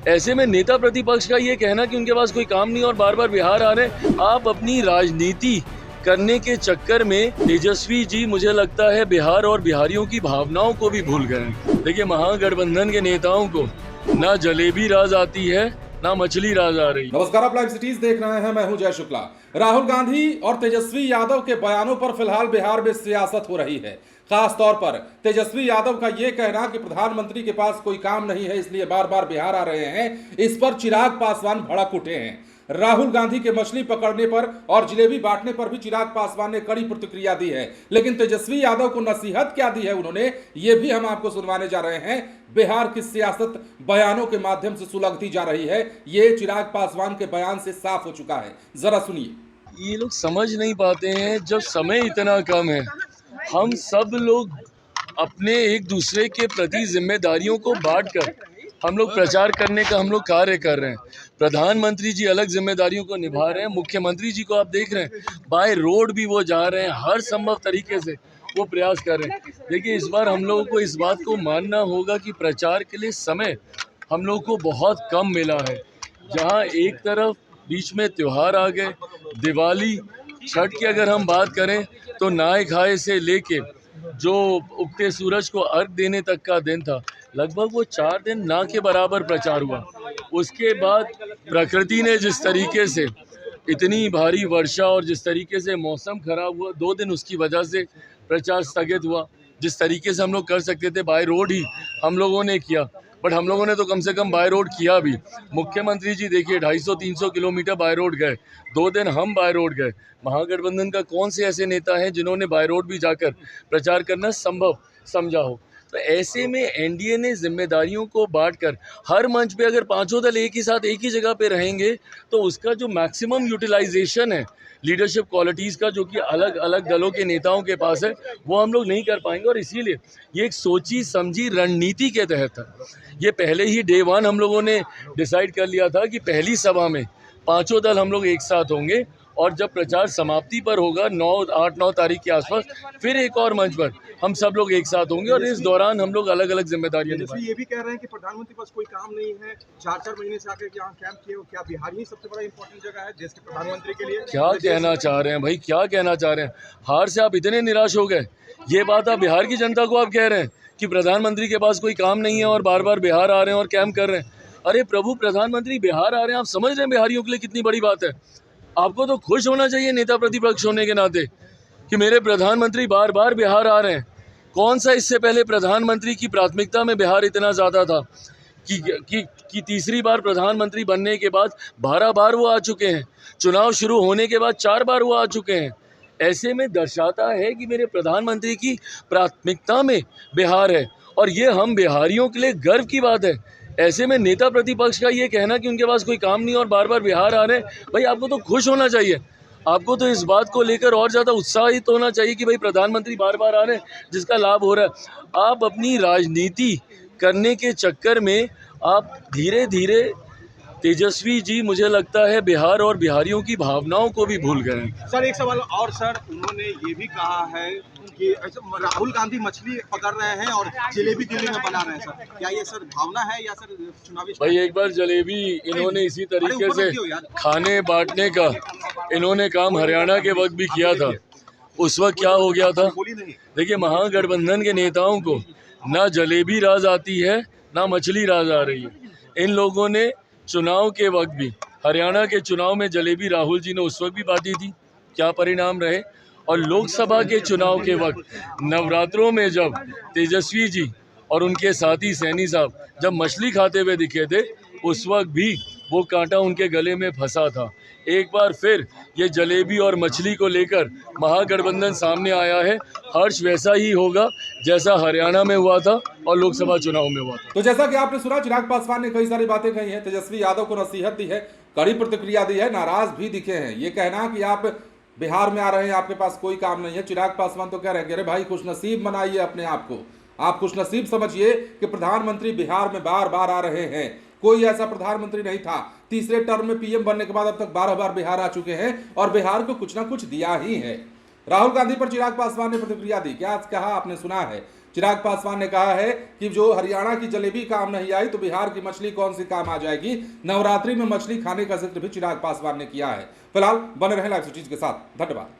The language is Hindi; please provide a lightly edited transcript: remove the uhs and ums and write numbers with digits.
ऐसे में नेता प्रतिपक्ष का ये कहना कि उनके पास कोई काम नहीं और बार बार बिहार आ रहे हैं, आप अपनी राजनीति करने के चक्कर में तेजस्वी जी मुझे लगता है बिहार और बिहारियों की भावनाओं को भी भूल गए हैं। देखिए, महागठबंधन के नेताओं को ना जलेबी राज आती है ना मछली राज आ रही। नमस्कार, आप लाइव सिटीज देख रहे हैं। मैं हूं जय शुक्ला। राहुल गांधी और तेजस्वी यादव के बयानों पर फिलहाल बिहार में सियासत हो रही है। खास तौर पर तेजस्वी यादव का यह कहना कि प्रधानमंत्री के पास कोई काम नहीं है इसलिए बार बार बिहार आ रहे हैं, इस पर चिराग पासवान भड़क उठे हैं। राहुल गांधी के मछली पकड़ने पर और जिलेबी बांटने पर भी चिराग पासवान ने कड़ी प्रतिक्रिया दी है, लेकिन तेजस्वी यादव को नसीहत क्या दी है उन्होंने, ये भी हम आपको सुनवाने जा रहे हैं। बिहार की सियासत बयानों के माध्यम से सुलगती जा रही है, ये चिराग पासवान के बयान से साफ हो चुका है। जरा सुनिए। ये लोग समझ नहीं पाते हैं, जब समय इतना कम है, हम सब लोग अपने एक दूसरे के प्रति जिम्मेदारियों को बांटकर हम लोग प्रचार करने का हम लोग कार्य कर रहे हैं। प्रधानमंत्री जी अलग जिम्मेदारियों को निभा रहे हैं, मुख्यमंत्री जी को आप देख रहे हैं बाय रोड भी वो जा रहे हैं, हर संभव तरीके से वो प्रयास कर रहे हैं। देखिए, इस बार हम लोगों को इस बात को मानना होगा कि प्रचार के लिए समय हम लोग को बहुत कम मिला है। जहाँ एक तरफ बीच में त्यौहार आ गए, दिवाली, छठ की अगर हम बात करें तो नहाए खाए से लेके जो उगते सूरज को अर्घ देने तक का दिन था, लगभग वो 4 दिन ना के बराबर प्रचार हुआ। उसके बाद प्रकृति ने जिस तरीके से इतनी भारी वर्षा और जिस तरीके से मौसम खराब हुआ, 2 दिन उसकी वजह से प्रचार स्थगित हुआ। जिस तरीके से हम लोग कर सकते थे बाय रोड ही हम लोगों ने किया, बट हम लोगों ने तो कम से कम बाय रोड किया भी। मुख्यमंत्री जी देखिए 250-300 किलोमीटर बाय रोड गए, 2 दिन हम बाय रोड गए। महागठबंधन का कौन से ऐसे नेता हैं जिन्होंने बाय रोड भी जाकर प्रचार करना संभव समझा हो। तो ऐसे में एनडीए ने जिम्मेदारियों को बांटकर हर मंच पे अगर पांचों दल एक ही साथ एक ही जगह पे रहेंगे तो उसका जो मैक्सिमम यूटिलाइजेशन है लीडरशिप क्वालिटीज़ का, जो कि अलग अलग दलों के नेताओं के पास है, वो हम लोग नहीं कर पाएंगे। और इसीलिए ये एक सोची समझी रणनीति के तहत है। ये पहले ही डे 1 हम लोगों ने डिसाइड कर लिया था कि पहली सभा में पांचों दल हम लोग एक साथ होंगे और जब प्रचार समाप्ति पर होगा 8-9 तारीख के आसपास फिर एक और मंच पर हम सब लोग एक साथ होंगे और इस दौरान हम लोग अलग अलग जिम्मेदारियां निभाएंगे। ये भी कह रहे हैं कि प्रधानमंत्री के पास कोई काम नहीं है, 4-4 महीने से आकर यहाँ कैंप किए हो, क्या बिहार ही सबसे बड़ा इंपॉर्टेंट जगह है देश के प्रधानमंत्री के लिए? क्या कहना चाह रहे हैं भाई, क्या कहना चाह रहे हैं? हार से आप इतने निराश हो गए? ये बात आप बिहार की जनता को आप कह रहे हैं कि प्रधानमंत्री के पास कोई काम नहीं है और बार बार बिहार आ रहे हैं और कैंप कर रहे हैं? अरे प्रभु, प्रधानमंत्री बिहार आ रहे हैं, आप समझ रहे हैं बिहारियों के लिए कितनी बड़ी बात है? आपको तो खुश होना चाहिए नेता प्रतिपक्ष होने के नाते कि मेरे प्रधानमंत्री बार बार बिहार आ रहे हैं। कौन सा इससे पहले प्रधानमंत्री की प्राथमिकता में बिहार इतना ज़्यादा था कि तीसरी बार प्रधानमंत्री बनने के बाद 12 बार वो आ चुके हैं, चुनाव शुरू होने के बाद 4 बार वो आ चुके हैं। ऐसे में दर्शाता है कि मेरे प्रधानमंत्री की प्राथमिकता में बिहार है और ये हम बिहारियों के लिए गर्व की बात है। ऐसे में नेता प्रतिपक्ष का ये कहना कि उनके पास कोई काम नहीं और बार बार बिहार आ रहे हैं, भाई आपको तो खुश होना चाहिए। आपको तो इस बात को लेकर और ज़्यादा उत्साहित होना चाहिए कि भाई प्रधानमंत्री बार बार आ रहे हैं, जिसका लाभ हो रहा है। आप अपनी राजनीति करने के चक्कर में आप धीरे धीरे तेजस्वी जी मुझे लगता है बिहार और बिहारियों की भावनाओं को भी भूल गए हैं। सर एक सवाल और, सर उन्होंने ये भी कहा है कि राहुल गांधी मछली पकड़ रहे हैं और जलेबी दिल्ली में बना रहे हैं। सर क्या ये सर भावना है या सर चुनावी? भाई एक बार जलेबी इन्होंने इसी तरीके से खाने बांटने का इन्होंने काम हरियाणा के वक्त भी किया था। उस वक्त क्या हो गया था? देखिए, महागठबंधन के नेताओं को ना जलेबी राज आती है ना मछली राज आ रही है। इन लोगों ने चुनाव के वक्त भी, हरियाणा के चुनाव में जलेबी राहुल जी ने उस वक्त भी बांटी थी, क्या परिणाम रहे? और लोकसभा के चुनाव के वक्त नवरात्रों में जब तेजस्वी जी और उनके साथी सैनी साहब जब मछली खाते हुए दिखे थे, उस वक्त भी वो कांटा उनके गले में फंसा था। एक बार फिर ये जलेबी और मछली को लेकर महागठबंधन सामने आया है। हर्ष वैसा ही होगा जैसा हरियाणा में हुआ था और लोकसभा चुनाव में हुआ था। तो जैसा कि आपने सुना, चिराग पासवान ने कई सारी बातें कही हैं, तेजस्वी यादव को नसीहत दी है, कड़ी प्रतिक्रिया दी है, नाराज भी दिखे हैं। ये कहना कि आप बिहार में आ रहे हैं, आपके पास कोई काम नहीं है, चिराग पासवान तो कह रहे हैं अरे भाई खुशनसीब बनाइए अपने आप को, आप खुशनसीब समझिए कि प्रधानमंत्री बिहार में बार बार आ रहे हैं। कोई ऐसा प्रधानमंत्री नहीं था, तीसरे टर्म में पीएम बनने के बाद अब तक 12 बार बिहार आ चुके हैं और बिहार को कुछ ना कुछ दिया ही है। राहुल गांधी पर चिराग पासवान ने प्रतिक्रिया दी। क्या कहा आपने सुना है। चिराग पासवान ने कहा है कि जो हरियाणा की जलेबी काम नहीं आई तो बिहार की मछली कौन सी काम आ जाएगी। नवरात्रि में मछली खाने का जिक्र भी चिराग पासवान ने किया है। फिलहाल बने रहें लाइव सिटीज के साथ। धन्यवाद।